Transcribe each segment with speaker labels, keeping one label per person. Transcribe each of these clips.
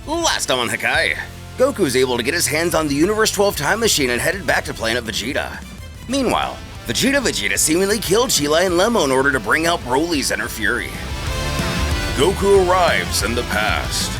Speaker 1: Last time on Hakai, Goku's able to get his hands on the Universe 12 time machine and headed back to Planet Vegeta. Meanwhile, Vegeta seemingly killed Cheelai and Lemo in order to bring out Broly's inner fury. Goku arrives in the past.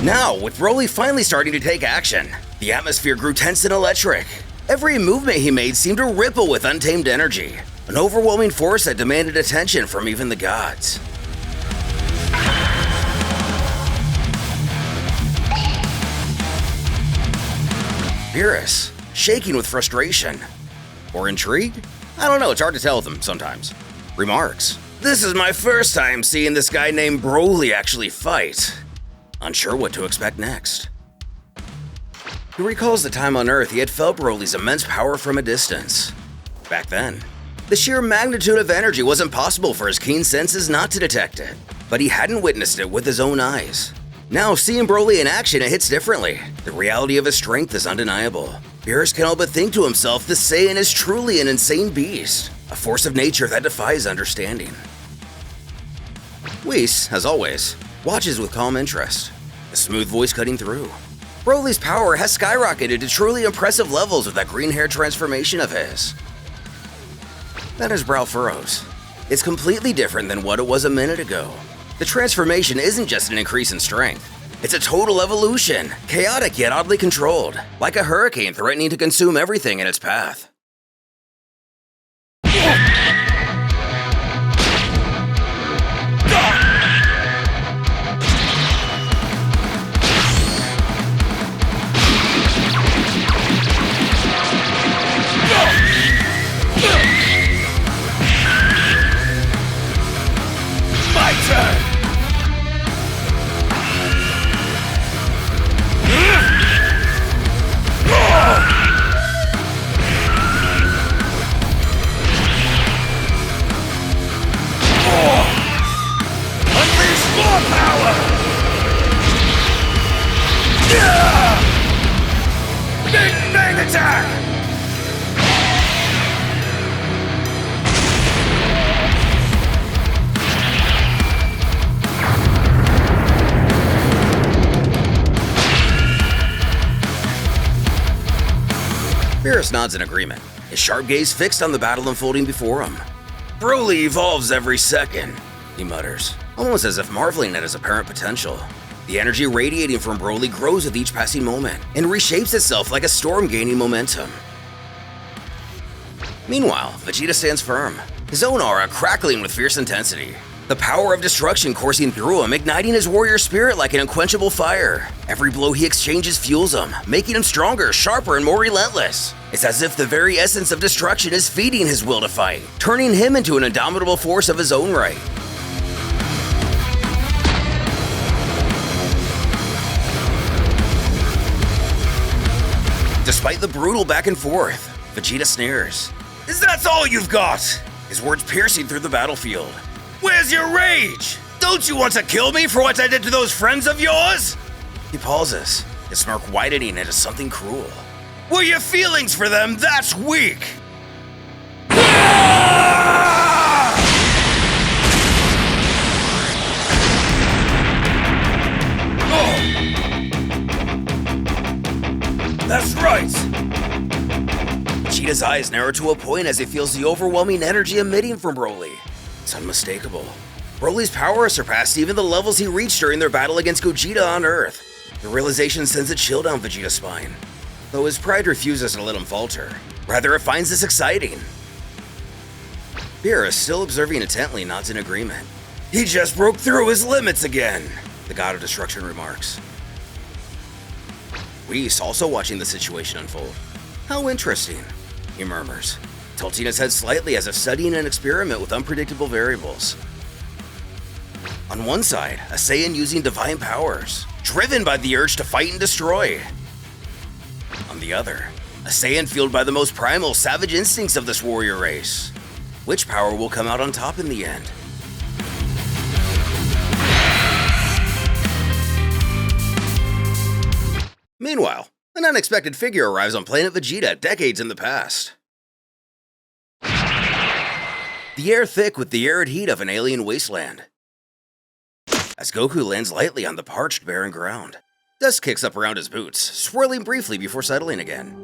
Speaker 1: Now, with Broly finally starting to take action, the atmosphere grew tense and electric. Every movement he made seemed to ripple with untamed energy, an overwhelming force that demanded attention from even the gods. Beerus, shaking with frustration. Or intrigue? I don't know, it's hard to tell with him sometimes. Remarks, "This is my first time seeing this guy named Broly actually fight." Unsure what to expect next. He recalls the time on Earth he had felt Broly's immense power from a distance. Back then, the sheer magnitude of energy wasn't possible for his keen senses not to detect it, but he hadn't witnessed it with his own eyes. Now, seeing Broly in action, it hits differently. The reality of his strength is undeniable. Beerus can help but think to himself, the Saiyan is truly an insane beast, a force of nature that defies understanding. Whis, as always, watches with calm interest, a smooth voice cutting through. Broly's power has skyrocketed to truly impressive levels with that green hair transformation of his. Then his brow furrows. It's completely different than what it was a minute ago. The transformation isn't just an increase in strength. It's a total evolution, chaotic yet oddly controlled, like a hurricane threatening to consume everything in its path. Beerus nods in agreement, his sharp gaze fixed on the battle unfolding before him. "Broly evolves every second," he mutters, almost as if marveling at his apparent potential. The energy radiating from Broly grows with each passing moment and reshapes itself like a storm gaining momentum. Meanwhile, Vegeta stands firm, his own aura crackling with fierce intensity. The power of destruction coursing through him, igniting his warrior spirit like an unquenchable fire. Every blow he exchanges fuels him, making him stronger, sharper, and more relentless. It's as if the very essence of destruction is feeding his will to fight, turning him into an indomitable force of his own right. Despite the brutal back and forth, Vegeta sneers. "Is that all you've got?" His words piercing through the battlefield. "Where's your rage? Don't you want to kill me for what I did to those friends of yours?" He pauses, his smirk widening into something cruel. "Were your feelings for them that weak?" "That's right!" Vegeta's eyes narrow to a point as he feels the overwhelming energy emitting from Broly. It's unmistakable. Broly's power surpassed even the levels he reached during their battle against Gogeta on Earth. The realization sends a chill down Vegeta's spine, though his pride refuses to let him falter. Rather, it finds this exciting. Beerus, still observing intently, nods in agreement. "He just broke through his limits again," the God of Destruction remarks. Whis, also watching the situation unfold. "How interesting," he murmurs. tilting his head slightly as if studying an experiment with unpredictable variables. On one side, a Saiyan using divine powers, driven by the urge to fight and destroy. On the other, a Saiyan fueled by the most primal, savage instincts of this warrior race. Which power will come out on top in the end? Meanwhile, an unexpected figure arrives on Planet Vegeta decades in the past. The air thick with the arid heat of an alien wasteland. As Goku lands lightly on the parched, barren ground, dust kicks up around his boots, swirling briefly before settling again.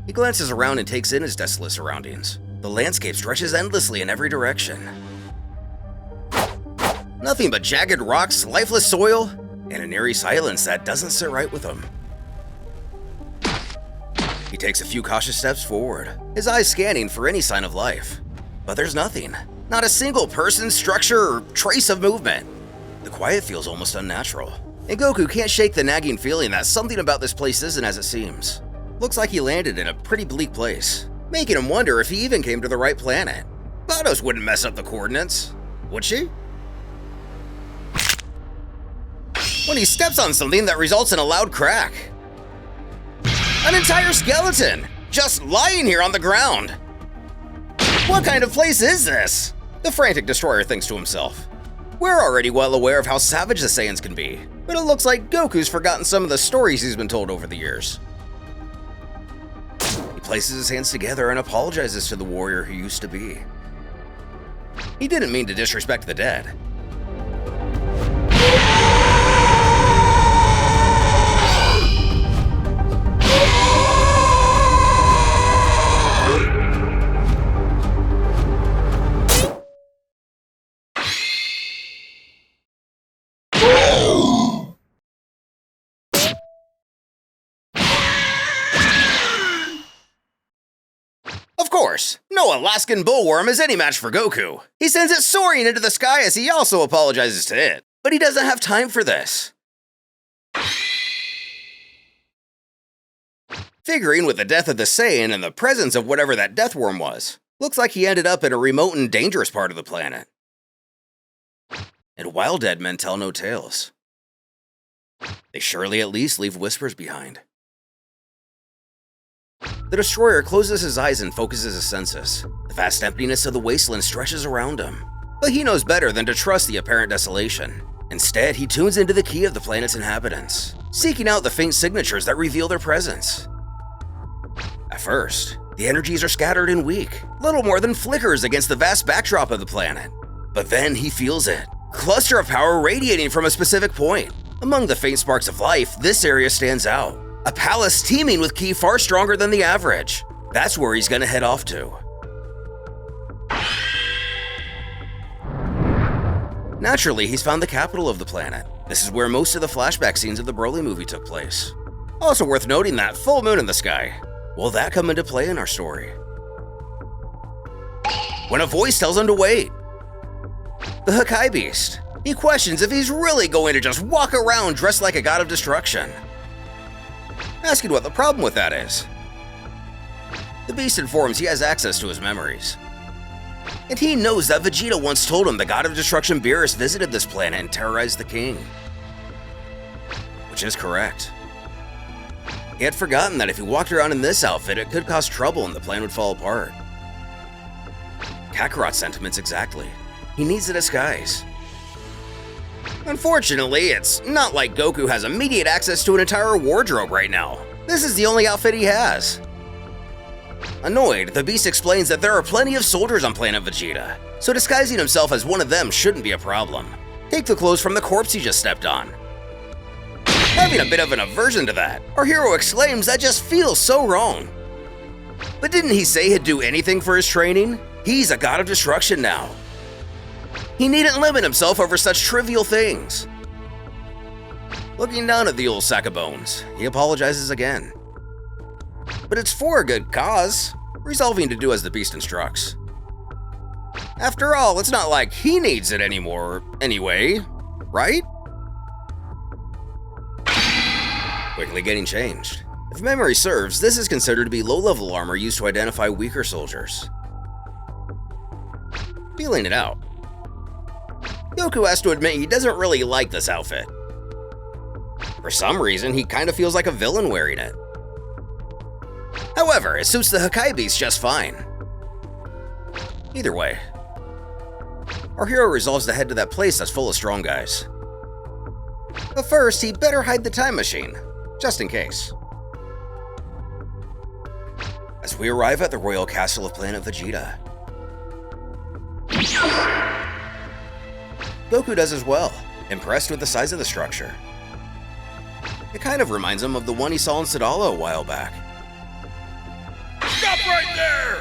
Speaker 1: He glances around and takes in his desolate surroundings. The landscape stretches endlessly in every direction. Nothing but jagged rocks, lifeless soil, and an eerie silence that doesn't sit right with him. He takes a few cautious steps forward, his eyes scanning for any sign of life. But there's nothing. Not a single person, structure, or trace of movement. The quiet feels almost unnatural, and Goku can't shake the nagging feeling that something about this place isn't as it seems. Looks like he landed in a pretty bleak place, making him wonder if he even came to the right planet. Thanos wouldn't mess up the coordinates, would she? When he steps on something that results in a loud crack. An entire skeleton, just lying here on the ground. What kind of place is this? The frantic destroyer thinks to himself. We're already well aware of how savage the Saiyans can be, but it looks like Goku's forgotten some of the stories he's been told over the years. He places his hands together and apologizes to the warrior he used to be. He didn't mean to disrespect the dead. Of course, no Alaskan bullworm is any match for Goku. He sends it soaring into the sky as he also apologizes to it. But he doesn't have time for this. Figuring with the death of the Saiyan and the presence of whatever that death worm was, looks like he ended up in a remote and dangerous part of the planet. And wild dead men tell no tales. They surely at least leave whispers behind. The destroyer closes his eyes and focuses his senses. The vast emptiness of the wasteland stretches around him. But he knows better than to trust the apparent desolation. Instead, he tunes into the key of the planet's inhabitants, seeking out the faint signatures that reveal their presence. At first, the energies are scattered and weak, little more than flickers against the vast backdrop of the planet. But then he feels it. Cluster of power radiating from a specific point. Among the faint sparks of life, this area stands out. A palace teeming with ki far stronger than the average. That's where he's gonna head off to. Naturally, he's found the capital of the planet. This is where most of the flashback scenes of the Broly movie took place. Also worth noting that full moon in the sky. Will that come into play in our story? When a voice tells him to wait. The Hakai beast. He questions if he's really going to just walk around dressed like a god of destruction. Asking what the problem with that is. The beast informs he has access to his memories. And he knows that Vegeta once told him the god of destruction Beerus visited this planet and terrorized the king. Which is correct. He had forgotten that if he walked around in this outfit, it could cause trouble and the plan would fall apart. Kakarot's sentiments exactly. He needs a disguise. Unfortunately, it's not like Goku has immediate access to an entire wardrobe right now. This is the only outfit he has. Annoyed, the beast explains that there are plenty of soldiers on Planet Vegeta, so disguising himself as one of them shouldn't be a problem. Take the clothes from the corpse he just stepped on. Having a bit of an aversion to that, our hero exclaims that just feels so wrong. But didn't he say he'd do anything for his training? He's a god of destruction now. He needn't limit himself over such trivial things. Looking down at the old sack of bones, he apologizes again. But it's for a good cause, resolving to do as the beast instructs. After all, it's not like he needs it anymore anyway, right? Quickly getting changed, If memory serves, this is considered to be low-level armor used to identify weaker soldiers. Feeling it out, Goku has to admit he doesn't really like this outfit. For some reason, he kind of feels like a villain wearing it. However, it suits the Hakai beast just fine. Either way, our hero resolves to head to that place that's full of strong guys. But first, he better hide the time machine, just in case. As we arrive at the royal castle of Planet Vegeta, Goku does as well, impressed with the size of the structure. It kind of reminds him of the one he saw in Sadala a while back. Stop right there!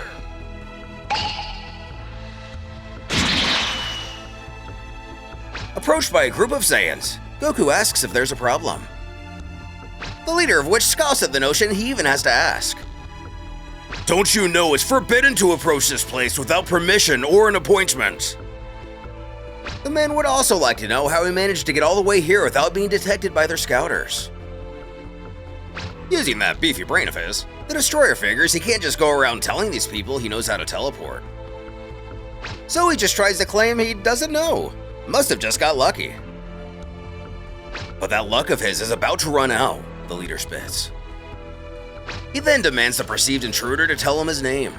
Speaker 1: Approached by a group of Saiyans, Goku asks if there's a problem. The leader of which scoffs at the notion he even has to ask. Don't you know it's forbidden to approach this place without permission or an appointment? The men would also like to know how he managed to get all the way here without being detected by their scouters. Using that beefy brain of his, the Destroyer figures he can't just go around telling these people he knows how to teleport. So he just tries to claim he doesn't know. Must have just got lucky. But that luck of his is about to run out, the leader spits. He then demands the perceived intruder to tell him his name.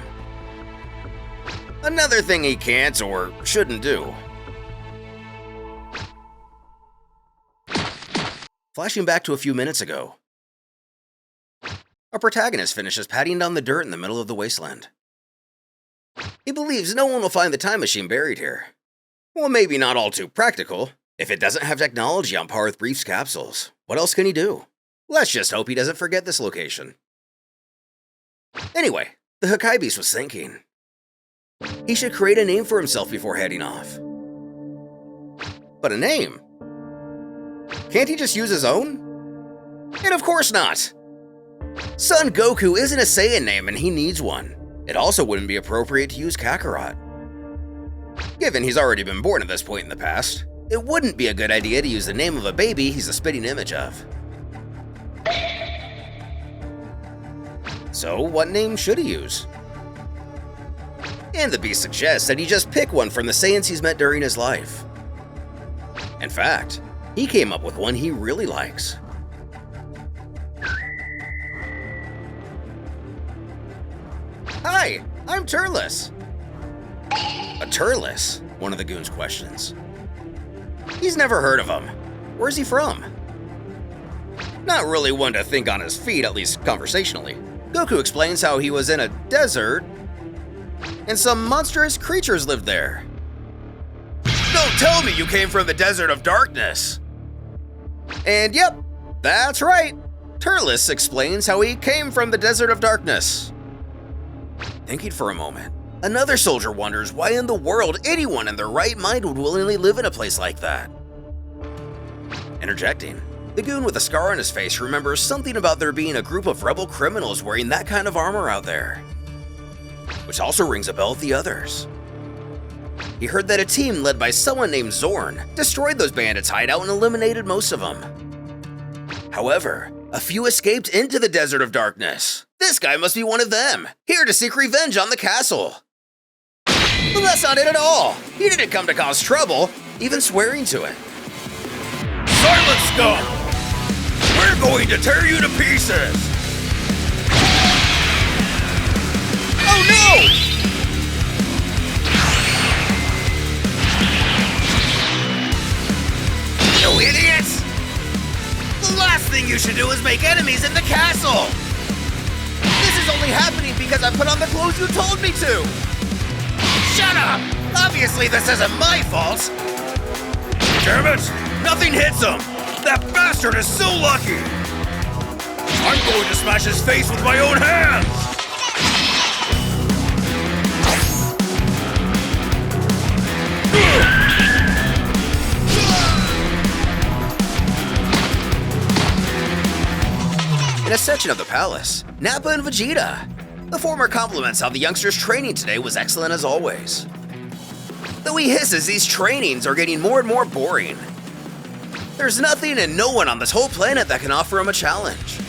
Speaker 1: Another thing he can't or shouldn't do. Flashing back to a few minutes ago, our protagonist finishes patting down the dirt in the middle of the wasteland. He believes no one will find the time machine buried here. Well, maybe not all too practical. If it doesn't have technology on par with Brief's capsules, what else can he do? Let's just hope he doesn't forget this location. Anyway, the Hakai beast was thinking he should create a name for himself before heading off. But a name? Can't he just use his own? And of course not! Son Goku isn't a Saiyan name and he needs one. It also wouldn't be appropriate to use Kakarot. Given he's already been born at this point in the past, it wouldn't be a good idea to use the name of a baby he's a spitting image of. So what name should he use? And the beast suggests that he just pick one from the Saiyans he's met during his life. In fact, he came up with one he really likes. Hi, I'm Turles. A Turles? One of the goons questions. He's never heard of him. Where's he from? Not really one to think on his feet, at least conversationally. Goku explains how he was in a desert, and some monstrous creatures lived there. Don't tell me you came from the Desert of Darkness! And yep, that's right. Turles explains how he came from the Desert of Darkness. Thinking for a moment, another soldier wonders why in the world anyone in their right mind would willingly live in a place like that. Interjecting, the goon with a scar on his face remembers something about there being a group of rebel criminals wearing that kind of armor out there, which also rings a bell with the others. He heard that a team led by someone named Zorn destroyed those bandits' hideout and eliminated most of them. However, a few escaped into the Desert of Darkness. This guy must be one of them, here to seek revenge on the castle. But that's not it at all. He didn't come to cause trouble, even swearing to it. Silence, scum! We're going to tear you to pieces! Oh no! You idiots! The last thing you should do is make enemies in the castle! This is only happening because I put on the clothes you told me to! Shut up! Obviously this isn't my fault! Damn it! Nothing hits him! That bastard is so lucky! I'm going to smash his face with my own hands! In a section of the palace, Nappa and Vegeta. The former compliments how the youngsters' training today was excellent as always. Though he hisses these trainings are getting more and more boring. There's nothing and no one on this whole planet that can offer him a challenge.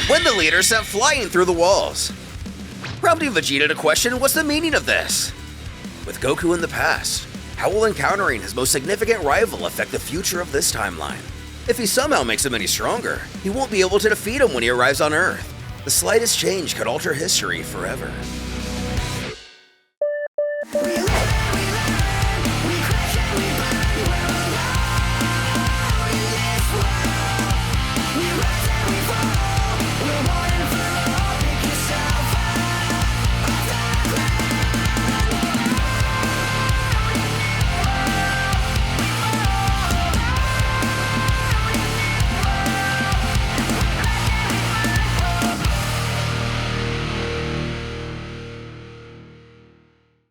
Speaker 1: when the leader sent flying through the walls, prompting Vegeta to question what's the meaning of this. With Goku in the past, how will encountering his most significant rival affect the future of this timeline? If he somehow makes him any stronger, he won't be able to defeat him when he arrives on Earth. The slightest change could alter history forever.